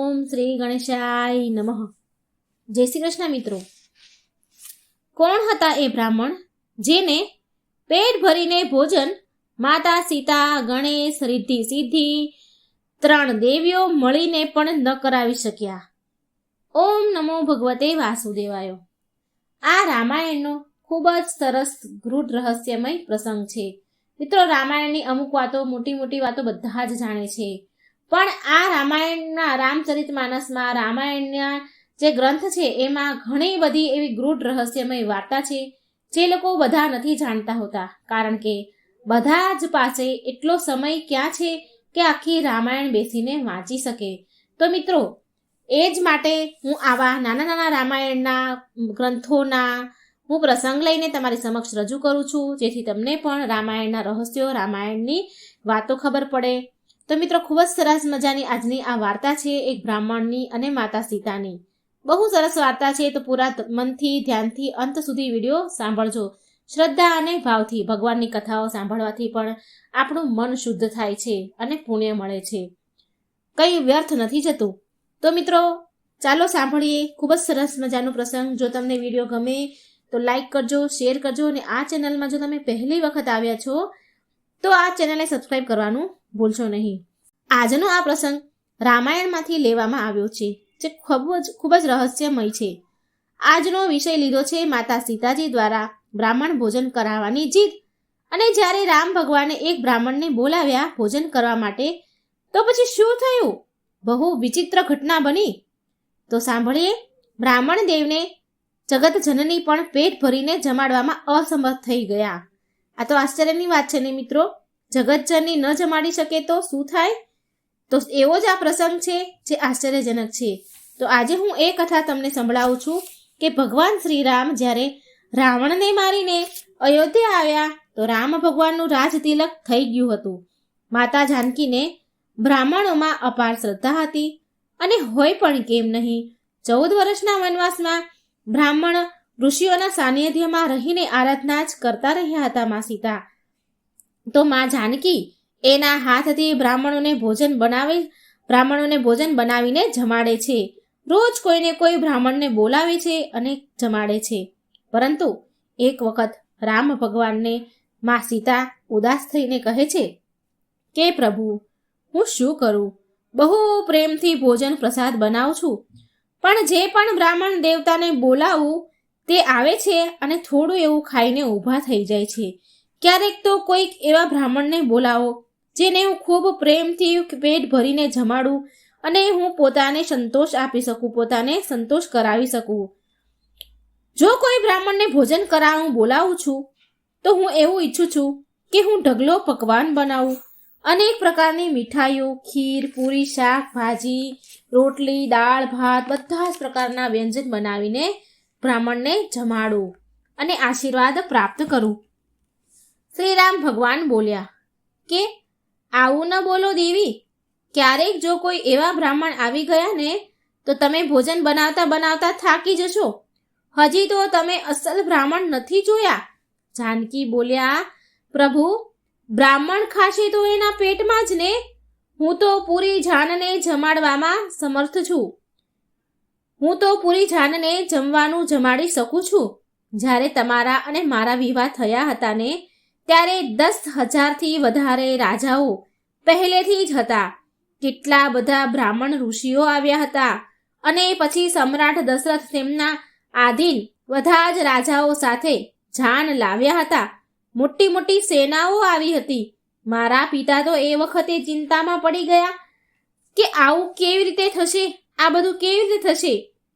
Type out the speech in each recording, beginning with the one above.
ઓમ શ્રી ગણેશાય નમઃ. જય શ્રી કૃષ્ણ મિત્રો. કોણ હતા એ બ્રાહ્મણ જેને પેટ ભરીને ભોજન માતા સીતા, ગણેશ, રિદ્ધિ સિદ્ધિ 3 દેવીઓ મળીને પણ ન કરાવી શક્યા? ઓમ નમો ભગવતે વાસુદેવાય. આ રામાયણનો ખૂબ જ સરસ ગૂઢ રહસ્યમય પ્રસંગ છે. મિત્રો, રામાયણની અમુક વાતો, મોટી વાતો બધા જ જાણે છે, પણ આ રામાયણના રામચરિતમાનસમાં, રામાયણના જે ગ્રંથ છે એમાં ઘણી બધી એવી ગૂઢ રહસ્યમય વાર્તા છે જે લોકો બધા નથી જાણતા હોતા, કારણ કે બધા જ પાસે એટલો સમય ક્યાં છે કે આખી રામાયણ બેસીને વાંચી શકે. તો મિત્રો, એ જ માટે હું આવા નાના રામાયણના ગ્રંથોના હું પ્રસંગ લઈને તમારી સમક્ષ રજૂ કરું છું, જેથી તમને પણ રામાયણના રહસ્યો, રામાયણની વાતો ખબર પડે. તો મિત્રો, ખૂબ જ સરસ મજાની આજની આ વાર્તા છે એક બ્રાહ્મણની અને માતા સીતાની. બહુ સરસ વાર્તા છે, તો પૂરા મનથી, ધ્યાનથી અંત સુધી વિડીયો સાંભળજો. શ્રદ્ધા અને ભાવથી ભગવાનની કથાઓ સાંભળવાથી પણ આપણું મન શુદ્ધ થાય છે અને પુણ્ય મળે છે, કંઈ વ્યર્થ નથી જતું. તો મિત્રો, ચાલો સાંભળીએ ખૂબ જ સરસ મજાનો પ્રસંગ. જો તમને વિડીયો ગમે તો લાઈક કરજો, શેર કરજો, અને આ ચેનલમાં જો તમે પહેલી વખત આવ્યા છો તો આ ચેનલને સબસ્ક્રાઈબ કરવાનું ભૂલશો નહીં. આજનો આ પ્રસંગ રામાયણમાંથી લેવામાં આવ્યો છે, જે ખૂબ જ રહસ્યમય છે. આજનો વિષય લીધો છે માતા સીતાજી દ્વારા બ્રાહ્મણ ભોજન કરાવવાની જીદ. અને જ્યારે રામ ભગવાને એક બ્રાહ્મણને બોલાવ્યા ભોજન કરવા માટે, તો પછી શું થયું? બહુ વિચિત્ર ઘટના બની. તો સાંભળીએ. બ્રાહ્મણ દેવને જગત જનની પણ પેટ ભરીને જમાડવામાં અસમર્થ થઈ ગયા. આ તો આશ્ચર્યની વાત છે ને મિત્રો. જગતજનની ન જમાડી શકે તો શું થાય? તો એવો જ આ પ્રસંગ છે જે આશ્ચર્યજનક છે. તો આજે હું એ કથા તમને સંભળાવું છું કે ભગવાન શ્રી રામ જ્યારે રાવણને મારીને અયોધ્યા આવ્યા તો રામ ભગવાનનું રાજ તિલક થઈ ગયું હતું. માતા જાનકીને બ્રાહ્મણોમાં અપાર શ્રદ્ધા હતી, અને હોય પણ કેમ નહીં. 14 વર્ષના વનવાસમાં બ્રાહ્મણ ઋષિઓના સાનિધ્યમાં રહીને આરાધના જ કરતા રહ્યા હતા મા સીતા. તો મા જાનકી એના હાથથી બ્રાહ્મણોને ભોજન બનાવીને જમાડે છે. રોજ કોઈને કોઈ બ્રાહ્મણને બોલાવે છે અને જમાડે છે. પરંતુ એક વખત રામ ભગવાનને મા સીતા ઉદાસ થઈને કહે છે કે પ્રભુ, હું શું કરું? બહુ પ્રેમથી ભોજન પ્રસાદ બનાવું છું, પણ જે પણ બ્રાહ્મણ દેવતાને બોલાવું તે આવે છે અને થોડું એવું ખાઈને ઊભા થઈ જાય છે. ક્યારેક તો કોઈક એવા બ્રાહ્મણને બોલાવો જેને હું ખૂબ પ્રેમથી પેટ ભરીને જમાડું અને હું પોતાને સંતોષ આપી શકું, પોતાને સંતોષ કરાવી શકું. જો કોઈ બ્રાહ્મણને ભોજન કરાવવા બોલાવું છું તો હું એવું ઈચ્છું છું કે હું ઢગલો પકવાન બનાવું, અનેક પ્રકારની મીઠાઈઓ, ખીર, પૂરી, શાક, ભાજી, રોટલી, દાળ, ભાત બધા જ પ્રકારના વ્યંજન બનાવીને બ્રાહ્મણને જમાડું અને આશીર્વાદ પ્રાપ્ત કરું. શ્રી રામ ભગવાન બોલ્યા કે આવું ન બોલો દેવી. ક્યારેક જો કોઈ એવા બ્રાહ્મણ આવી ગયા ને તો તમે ભોજન બનાવતા થાકી જશો. હજી તો તમે અસલ બ્રાહ્મણ નથી જોયા. જાનકી બોલ્યા, પ્રભુ, બ્રાહ્મણ ખાશે તો એના પેટમાં જ ને. હું તો પૂરી જાનને જમાડવામાં સમર્થ છું. હું તો પૂરી જાનને જમવાનું જમાડી શકું છું. જ્યારે તમારા અને મારા વિવાહ થયા હતા ને ત્યારે 10,000થી વધારે રાજાઓ પહેલેથી જ હતા. કેટલા બધા બ્રાહ્મણ ઋષિઓ આવ્યા હતા, અને પછી સમ્રાટ દશરથ તેમના આધીન બધા જ રાજાઓ સાથે જાન લાવ્યા હતા. મોટી સેનાઓ આવી હતી. મારા પિતા તો એ વખતે ચિંતામાં પડી ગયા કે આવું કેવી રીતે થશે, આ બધું કેવી રીતે થશે.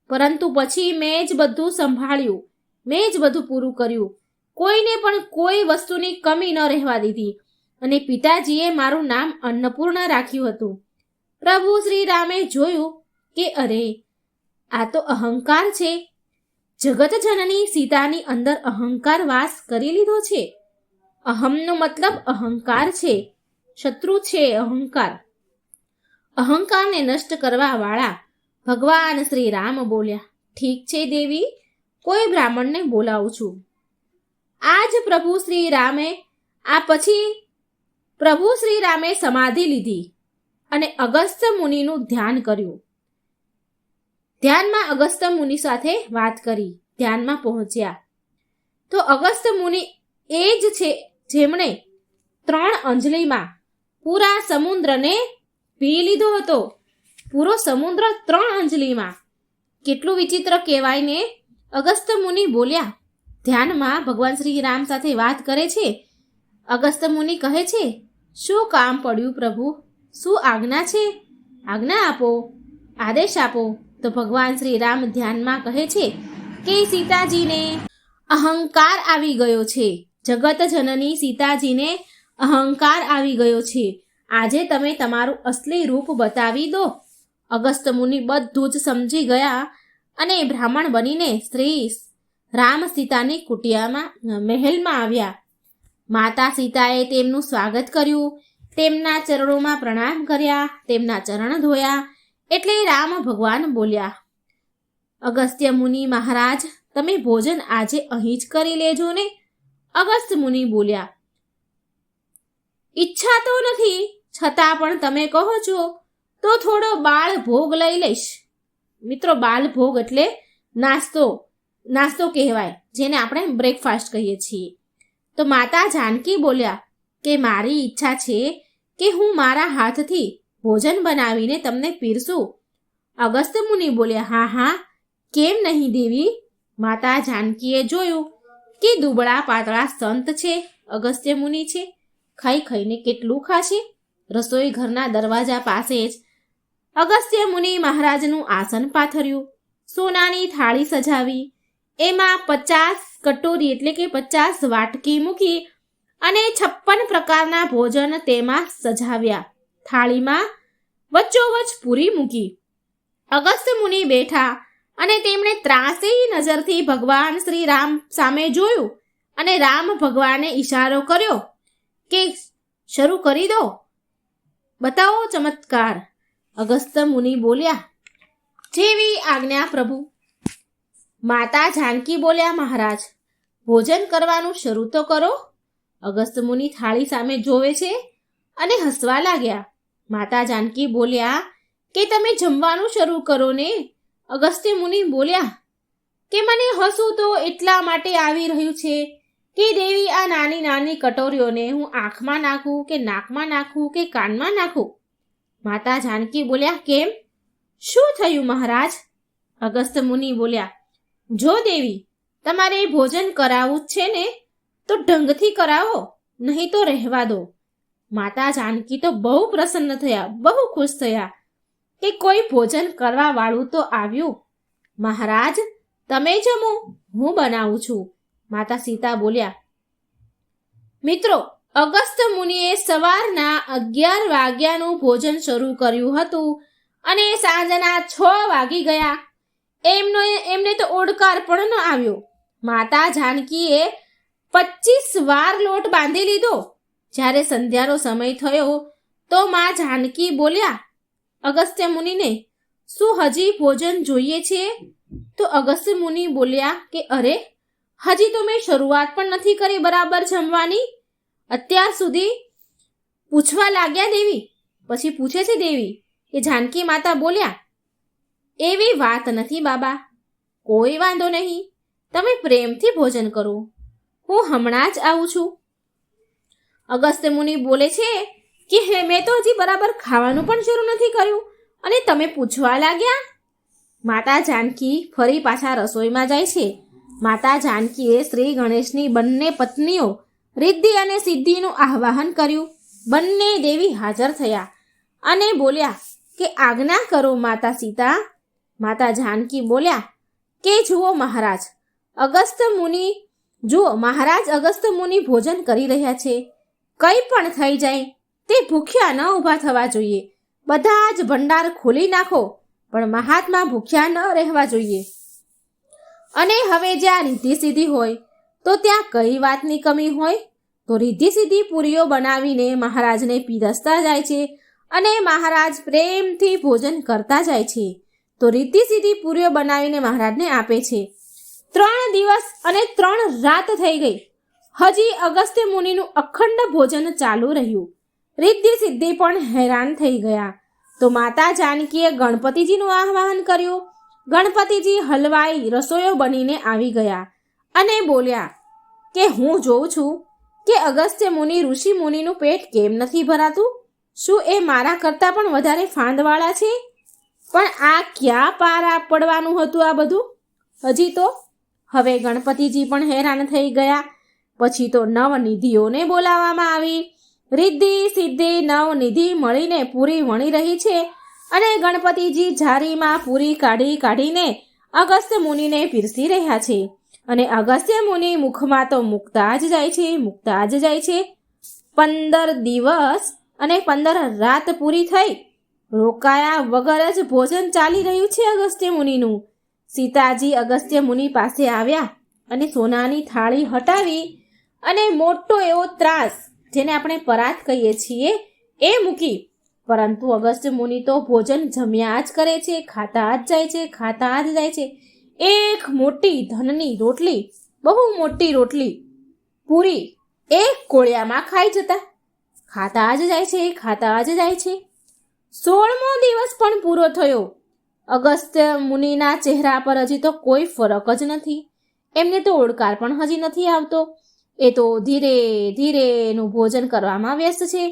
પરંતુ પછી મેં જ બધું સંભાળ્યું, મેં જ બધું પૂરું કર્યું. કોઈને પણ કોઈ વસ્તુની કમી ન રહેવા દીધી, અને પિતાજીએ મારું નામ અન્નપૂર્ણા રાખ્યું હતું. પ્રભુ શ્રી રામે જોયું કે અરે, આ તો અહંકાર છે. જગત જનની સીતાની અંદર અહંકાર વાસ કરી લીધો છે. અહમનો મતલબ અહંકાર છે, શત્રુ છે અહંકાર. અહંકારને નષ્ટ કરવા વાળા ભગવાન શ્રી રામ બોલ્યા, ઠીક છે દેવી, કોઈ બ્રાહ્મણને બોલાવું છું. આજ પ્રભુ શ્રી રામે સમાધિ લીધી અને અગસ્ત્ય મુનિનું ધ્યાન કર્યું. ધ્યાનમાં અગસ્ત્ય મુનિ સાથે વાત કરી. ધ્યાનમાં પહોંચ્યા તો અગસ્ત્ય મુનિ એ જ છે જેમણે 3 અંજલિમાં પૂરા સમુદ્રને પી લીધો હતો. પૂરો સમુદ્ર 3 અંજલિમાં. કેટલું વિચિત્ર કહેવાય ને. અગસ્ત્ય મુનિ બોલ્યા. ધ્યાનમાં ભગવાન શ્રી રામ સાથે વાત કરે છે. અગસ્ત્ય મુનિ કહે છે, શું કામ પડ્યું પ્રભુ? શું આજ્ઞા છે? આજ્ઞા આપો, આદેશ આપો. તો ભગવાન શ્રી રામ ધ્યાનમાં કહે છે કે સીતાજીને અહંકાર આવી ગયો છે. જગત જનની સીતાજીને અહંકાર આવી ગયો છે. આજે તમે તમારું અસલી રૂપ બતાવી દો. અગસ્ત્ય મુનિ બધું જ સમજી ગયા અને બ્રાહ્મણ બનીને શ્રી રામ સીતાની કુટિયામાં મહેલમાં આવ્યા. માતા સીતાએ તેમનું સ્વાગત કર્યું. તેમના ચરણોમાં પ્રણામ કર્યા. તેમના ચરણ ધોયા. એટલે રામ ભગવાન બોલ્યા, અગસ્ત્ય મુનિ મહારાજ, તમે ભોજન આજે અહીં જ કરી લેજો ને. અગસ્ત્ય મુનિ બોલ્યા, ઈચ્છા તો નથી, છતાં પણ તમે કહો છો તો થોડો બાળ ભોગ લઈ લઈશ. મિત્રો, બાળ ભોગ એટલે નાસ્તો કહેવાય, જેને આપણે બ્રેકફાસ્ટ કહીએ છીએ. તો માતા જાનકી બોલ્યા કે મારી ઈચ્છા છે કે હું મારા હાથથી ભોજન બનાવીને તમને પીરસું. અગસ્ત્ય મુનિ બોલ્યા, હા હા, કેમ નહીં દેવી. માતા જાનકીએ જોયું કે દુબળા પાતળા સંત છે, અગસ્ત્ય મુનિ છે. ખાઈ ખાઈને કેટલું ખાશે. રસોઈ ઘરના દરવાજા પાસે જ અગસ્ત્ય મુનિ મહારાજનું આસન પાથર્યું. સોનાની થાળી સજાવી. એમાં 50 કટોરી એટલે કે 50 વાટકી મૂકી અને 56 પ્રકારના ભોજન તેમાં સજાવ્યા. થાળીમાં વચ્ચોવચ પૂરી મૂકી. અગસ્ત્ય મુનિ બેઠા અને તેમણે ત્રાસી નજરથી ભગવાન શ્રી રામ સામે જોયું અને રામ ભગવાને ઈશારો કર્યો કે શરૂ કરી દો, બતાવો ચમત્કાર. અગસ્ત્ય મુનિ બોલ્યા, જેવી આજ્ઞા પ્રભુ. માતા જાનકી બોલ્યા, મહારાજ, ભોજન કરવાનું શરૂ તો કરો. અગસ્ત્ય મુનિ થાળી સામે જોવે છે અને હસવા લાગ્યા. માતા જાનકી બોલ્યા કે તમે જમવાનું શરૂ કરો ને. અગસ્ત્ય મુનિ બોલ્યા કે મને હસવું તો એટલા માટે આવી રહ્યું છે કે દેવી, આ નાની નાની કટોરીઓને હું આંખમાં નાખું કે નાકમાં નાખું કે કાનમાં નાખું. માતા જાનકી બોલ્યા, કેમ? શું થયું મહારાજ? અગસ્ત્ય મુનિ બોલ્યા, જો દેવી, તમારે ભોજન કરાવવું જ છે ને તો ઢંગથી કરાવો, નહીં તો રહેવા દો. માતા જાનકી તો બહુ પ્રસન્ન થયા, બહુ ખુશ થયા કે કોઈ ભોજન કરવા વાળું તો આવ્યું. મહારાજ, તમે જમો, હું બનાવું છું. માતા સીતા બોલ્યા. મિત્રો, અગસ્ત્ય મુનિએ સવારના 11 વાગ્યાનું ભોજન શરૂ કર્યું હતું અને સાંજના 6 વાગી ગયા. એમને તો ઓડકાર પણ ન આવ્યો. માતા જાનકીએ 25 વાર લોટ બાંધી લીધો. જ્યારે સંધ્યાનો સમય થયો તો માં જાનકી બોલ્યા અગસ્ત્ય મુનિને, શું હજી ભોજન જોઈએ છે? તો અગસ્ત્ય મુનિ બોલ્યા કે અરે, હજી તો મેં શરૂઆત પણ નથી કરી બરાબર જમવાની. અત્યાર સુધી પૂછવા લાગ્યા દેવી. પછી પૂછે છે દેવી કે જાનકી માતા બોલ્યા, એવી વાત નથી બાબા, કોઈ વાંધો નહીં, તમે પ્રેમથી ભોજન કરો, હું હમણાં જ આવું છું. અગસ્ત્ય મુનિ બોલે છે કે મેં તો હજી બરાબર ખાવાનું પણ શરૂ નથી કર્યું અને તમે પૂછવા લાગ્યા. માતા જાનકી ફરી પાછા રસોઈમાં જાય છે. માતા જાનકીએ શ્રી ગણેશની બંને પત્નીઓ રિદ્ધિ અને સિદ્ધિનું આહ્વાન કર્યું. બંને દેવી હાજર થયા અને બોલ્યા કે આજ્ઞા કરો માતા સીતા. માતા જાનકી બોલ્યા કે જુઓ મહારાજ, અગસ્ત્ય મુનિ ભોજન કરી રહ્યા છે. કંઈ પણ થઈ જાય તે ભૂખ્યા ન ઊભા થવા જોઈએ. બધા જ ભંડાર ખોલી નાખો, પણ મહાત્મા ભૂખ્યા ન રહેવા જોઈએ. અને હવે જ્યાં રિદ્ધિ સિદ્ધિ હોય તો ત્યાં કઈ વાતની કમી હોય? તો રિદ્ધિ સિદ્ધિ પૂરીઓ બનાવીને મહારાજને પીરસતા જાય છે અને મહારાજ પ્રેમથી ભોજન કરતા જાય છે. તો રિદ્ધિ સિદ્ધિ પૂરીઓ બનાવીને મહારાજને આપે છે. 3 દિવસ અને 3 રાત થઈ ગઈ. હજી અગસ્ત્ય મુનિનું અખંડ ભોજન ચાલુ રહ્યું. રિદ્ધિ સિદ્ધિ પણ હેરાન થઈ ગયા. તો માતા જાનકીએ ગણપતિજીનું આહ્વાન કર્યું ગણપતિજી હલવાઈ રસોઈયો બનીને આવી ગયા અને બોલ્યા કે હું જોઉં છું કે અગસ્ત્ય મુનિ ઋષિ મુનિનું પેટ કેમ નથી ભરાતું? શું એ મારા કરતાં પણ વધારે ફાંદવાળા છે? પણ આ ક્યાં પાર પડવાનું હતું આ બધું? હજી તો હવે ગણપતિજી પણ હેરાન થઈ ગયા. પછી તો નવનિધિઓને બોલાવવામાં આવી. રિદ્ધિ સિદ્ધિ નવનિધિ મળીને પૂરી વણી રહી છે અને ગણપતિજી જારીમાં પૂરી કાઢીને અગસ્ત્ય મુનિને પીરસી રહ્યા છે. અને અગસ્ત્ય મુનિ મુખમાં તો મૂકતા જ જાય છે. 15 દિવસ અને 15 રાત પૂરી થઈ. રોકાયા વગર જ ભોજન ચાલી રહ્યું છે અગસ્ત્ય મુનિનું. સીતાજી અગસ્ત્ય મુનિ પાસે આવ્યા અને સોનાની થાળી હટાવી અને મોટો એવો ત્રાસ, જેને આપણે પરાત કહીએ છીએ, એ મૂકી. પરંતુ અગસ્ત્ય મુનિ તો ભોજન જમ્યા જ કરે છે, ખાતા જ જાય છે. એક મોટી ધનની રોટલી, બહુ મોટી રોટલી પૂરી એક કોળિયામાં ખાઈ જતા. ખાતા જ જાય છે. 16મો દિવસ પણ પૂરો થયો. અગસ્ત્ય મુનિના ચહેરા પર હજી તો કોઈ ફરક જ નથી. એમને તો ઓડકાર પણ હજી નથી આવતો. એ તો ધીરે ધીરે એનું ભોજન કરવામાં વ્યસ્ત છે.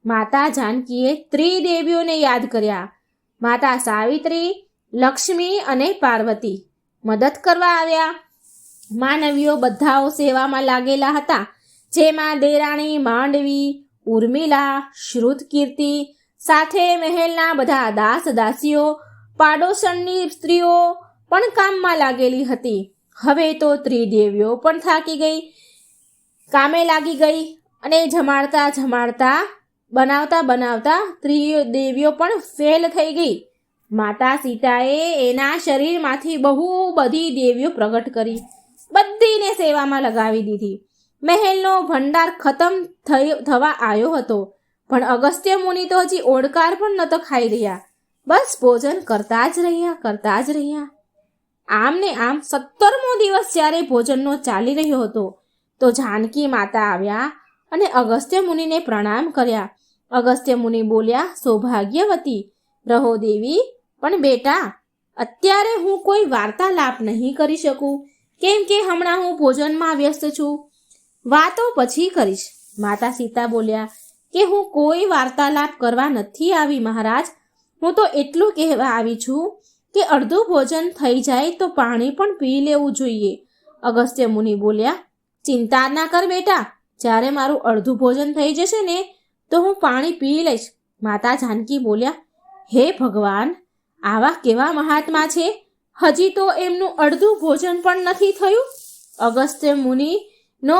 માતા જાનકીએ ત્રિદેવીઓને યાદ કર્યા. માતા સાવિત્રી, લક્ષ્મી અને પાર્વતી મદદ કરવા આવ્યા. માનવીઓ બધાઓ સેવામાં લાગેલા હતા, જેમાં દેરાણી માંડવી, ઉર્મિલા, શ્રુતકીર્તિ, સાથે મહેલના બધા દાસ દાસીઓ, પાડોશણની સ્ત્રીઓ પણ કામમાં લાગેલી હતી. હવે તો ત્રિદેવીઓ પણ થાકી ગઈ, કામે લાગી ગઈ અને જમાડતા બનાવતા ત્રિદેવીઓ પણ ફેલ થઈ ગઈ. માતા સીતાએ એના શરીરમાંથી બહુ બધી દેવીઓ પ્રગટ કરી, બધીને સેવામાં લગાવી દીધી. મહેલનો ભંડાર ખતમ થવા આવ્યો હતો, પણ અગસ્ત્ય મુનિ તો હજી ઓડકાર પણ નહોતો ખાઈ રહ્યા. બસ ભોજન કરતા જ રહ્યા. આમ ને આમ 17મો દિવસ જ્યારે ભોજનનો ચાલી રહ્યો હતો તો જાનકી માતા આવ્યા અને અગસ્ત્ય મુનિને પ્રણામ કર્યા. અગસ્ત્ય મુનિ બોલ્યા, સૌભાગ્યવતી રહો દેવી, પણ બેટા અત્યારે હું કોઈ વાર્તાલાપ નહીં કરી શકું, કેમ કે હમણાં હું ભોજનમાં વ્યસ્ત છું. વાતો પછી કરીશ. માતા સીતા બોલ્યા કે હું કોઈ વાર્તાલાપ કરવા નથી આવી મહારાજ. હું તો એટલું કહેવા આવી છું કે અડધું ભોજન થઈ જાય તો પાણી પણ પી લેવું જોઈએ. અગસ્ત્ય મુનિ બોલ્યા, ચિંતા ના કર બેટા, જ્યારે મારું અડધું ભોજન થઈ જશે ને તો હું પાણી પી લઈશ. માતા જાનકી બોલ્યા, હે ભગવાન, આવા કેવા મહાત્મા છે, હજી તો એમનું અડધું ભોજન પણ નથી થયું. અગસ્ત્ય મુનિનો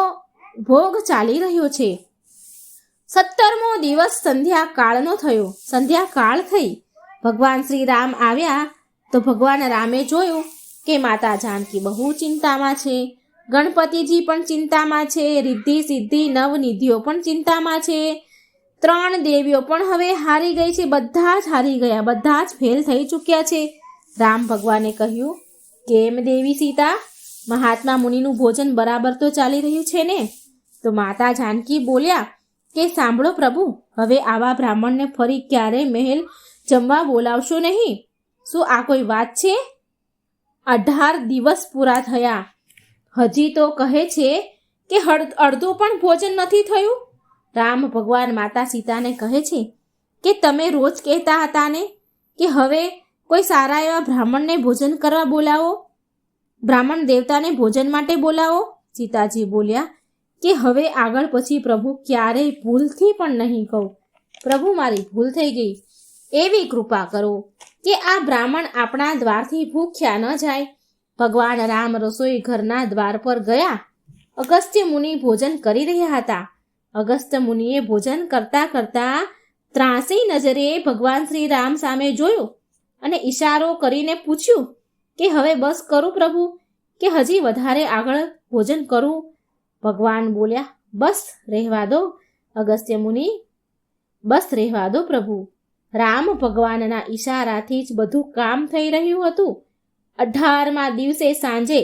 ભોગ ચાલી રહ્યો છે. 17મો દિવસ સંધ્યાકાળનો થયો. સંધ્યાકાળ થઈ. ભગવાન શ્રી રામ આવ્યા તો ભગવાન રામે જોયું કે માતા જાનકી બહુ ચિંતામાં છે, ગણપતિજી પણ ચિંતામાં છે, રિદ્ધિ સિદ્ધિ નવનિધિઓ પણ ચિંતામાં છે, 3 દેવીઓ પણ હવે હારી ગઈ છે. બધા જ હારી ગયા, બધા જ ફેલ થઈ ચૂક્યા છે. રામ ભગવાને કહ્યું, કેમ દેવી સીતા, મહાત્મા મુનિનું ભોજન બરાબર તો ચાલી રહ્યું છે ને? તો માતા જાનકી બોલ્યા કે સાંભળો પ્રભુ, હવે આવા બ્રાહ્મણને ફરી ક્યારે મહેલ જમવા બોલાવશો નહીં. શું આ કોઈ વાત છે? 18 દિવસ પૂરા થયા, હજી તો કહે છે કે અડધું પણ ભોજન નથી થયું. રામ ભગવાન માતા સીતાને કહે છે કે તમે રોજ કહેતા હતા ને કે હવે કોઈ સારા એવા બ્રાહ્મણને ભોજન કરવા બોલાવો, બ્રાહ્મણ દેવતાને ભોજન માટે બોલાવો. સીતાજી બોલ્યા કે હવે આગળ પછી પ્રભુ ક્યારેય ભૂલથી પણ નહીં કહું. પ્રભુ, મારી ભૂલ થઈ ગઈ, એવી કૃપા કરો કે આ બ્રાહ્મણ આપણા દ્વારથી ભૂખ્યા ન જાય. ભગવાન રામ રસોઈ ઘરના દ્વાર પર ગયા. અગસ્ત્ય મુનિ ભોજન કરી રહ્યા હતા. અગસ્ત્ય મુનિએ ભોજન કરતા ત્રાસી નજરે ભગવાન શ્રી રામ સામે જોયું અને ઈશારો કરીને પૂછ્યું કે હવે બસ કરું પ્રભુ, કે હજી વધારે આગળ ભોજન કરું? ભગવાન બોલ્યા, બસ રહેવા દો અગસ્ત્ય મુનિ, બસ રહેવા દો પ્રભુ. રામ ભગવાનના ઈશારાથી જ બધું કામ થઈ રહ્યું હતું. 18મા દિવસે સાંજે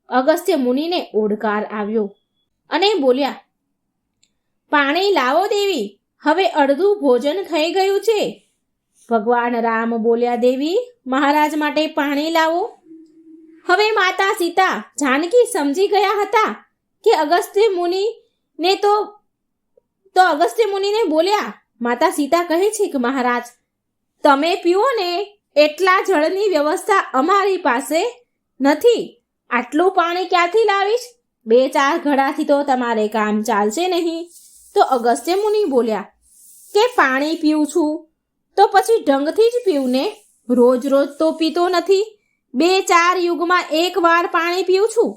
અગસ્ત્ય મુનિને ઓડકાર આવ્યો અને બોલ્યા, પાણી લાવો દેવી, હવે અડધું ભોજન થઈ ગયું છે. ભગવાન રામ બોલ્યા, દેવી, મહારાજ માટે પાણી લાવો. હવે માતા સીતા જાનકી સમજી ગયા હતા કે અગસ્ત્ય મુનિને તો અગસ્ત્ય મુનિને બોલ્યા. માતા સીતા કહે છે કે મહારાજ, તમે પીવો ને એટલા જળની વ્યવસ્થા અમારી પાસે નથી. આટલું પાણી ક્યાંથી લાવીશ? 2-4 ઘડાથી તો તમારે કામ ચાલશે નહીં. તો અગસ્ત્ય મુનિ બોલ્યા કે પાણી પીવું છું તો પછી ઢંગથી જ પીવું ને, રોજ રોજ તો પીતો નથી. 2-4 યુગમાં 1 વાર પાણી પીવું છું.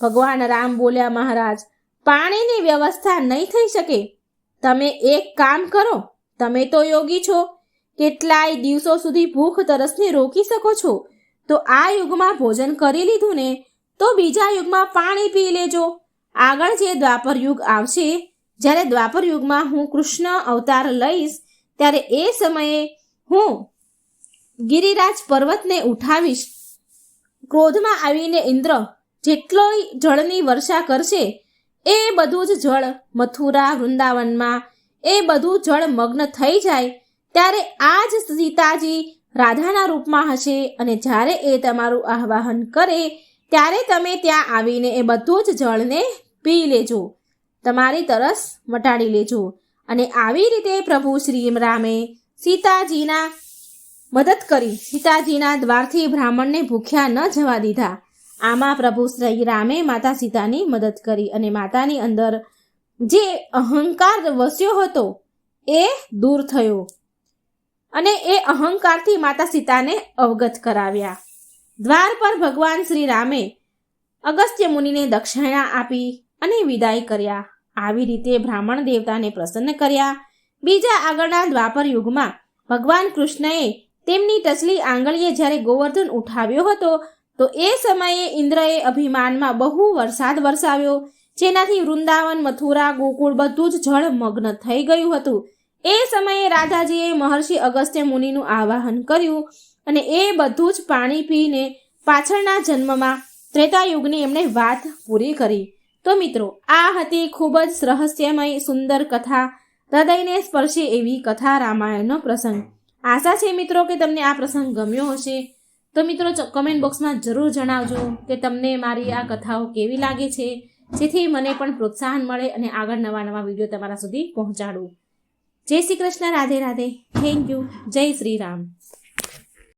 ભગવાન રામ બોલ્યા, મહારાજ, પાણીની વ્યવસ્થા નહીં થઈ શકે. તમે એક કામ કરો, તમે તો યોગી છો, કેટલાય દિવસો સુધી ભૂખ તરસને રોકી શકો છો. તો આ યુગમાં ભોજન કરી લીધું ને તો બીજા યુગમાં પાણી પી લેજો. આગળ જે દ્વાપર યુગ આવશે, જ્યારે દ્વાપર યુગમાં હું કૃષ્ણ અવતાર લઈશ, ત્યારે એ સમયે હું ગિરિરાજ પર્વતને ઉઠાવીશ. ક્રોધમાં આવીને ઇન્દ્ર જેટલો જળની વર્ષા કરશે, એ બધું જ જળ મથુરા વૃંદાવનમાં એ બધું જળ મગ્ન થઈ જાય. ત્યારે આ જ સીતાજી રાધાના રૂપમાં હશે અને જ્યારે એ તમારું આવાહન કરે ત્યારે તમે ત્યાં આવીને એ બધું જ જળને પી લેજો, તમારી તરસ મટાડી લેજો. અને આવી રીતે પ્રભુ શ્રી રામે સીતાજીના મદદ કરી. સીતાજીના દ્વારથી બ્રાહ્મણને ભૂખ્યા ન જવા દીધા. આમાં પ્રભુ શ્રી રામે માતા સીતાની મદદ કરી અને માતાની અંદર જે અહંકાર વસ્યો હતો એ દૂર થયો અને એ અહંકારથી માતા સીતાને અવગત કરાવ્યા. દ્વાર પર ભગવાન શ્રી રામે અગસ્ત્ય મુનિને દક્ષિણા આપી અને વિદાય કર્યા. આવી રીતે બ્રાહ્મણ દેવતાને પ્રસન્ન કર્યા. બીજા આગળના દ્વાપર યુગમાં ભગવાન કૃષ્ણએ તેમની ટચલી આંગળીએ જ્યારે ગોવર્ધન ઉઠાવ્યો હતો તો એ સમયે ઇન્દ્રએ અભિમાનમાં બહુ વરસાદ વરસાવ્યો, જેનાથી વૃંદાવન, મથુરા, ગોકુળ બધું જ જળ મગ્ન થઈ ગયું હતું. એ સમયે રાધાજીએ મહર્ષિ અગસ્ત્ય મુનિનું આવાહન કર્યું અને એ બધું જ પાણી પીને પાછળના જન્મમાં ત્રેતાયુગની એમણે વાત પૂરી કરી. તો મિત્રો, આ હતી ખૂબ જ રહસ્યમય સુંદર કથા, હૃદયને સ્પર્શે એવી કથા, રામાયણનો પ્રસંગ. આશા છે મિત્રો કે તમને આ પ્રસંગ ગમ્યો હશે. તો મિત્રો કમેન્ટ બોક્સમાં જરૂર જણાવજો કે તમને મારી આ કથાઓ કેવી લાગે છે, જેથી મને પણ પ્રોત્સાહન મળે અને આગળ નવા વિડીયો તમારા સુધી પહોંચાડું. જય શ્રી કૃષ્ણ, રાધે રાધે, થેન્ક યુ, જય શ્રી રામ.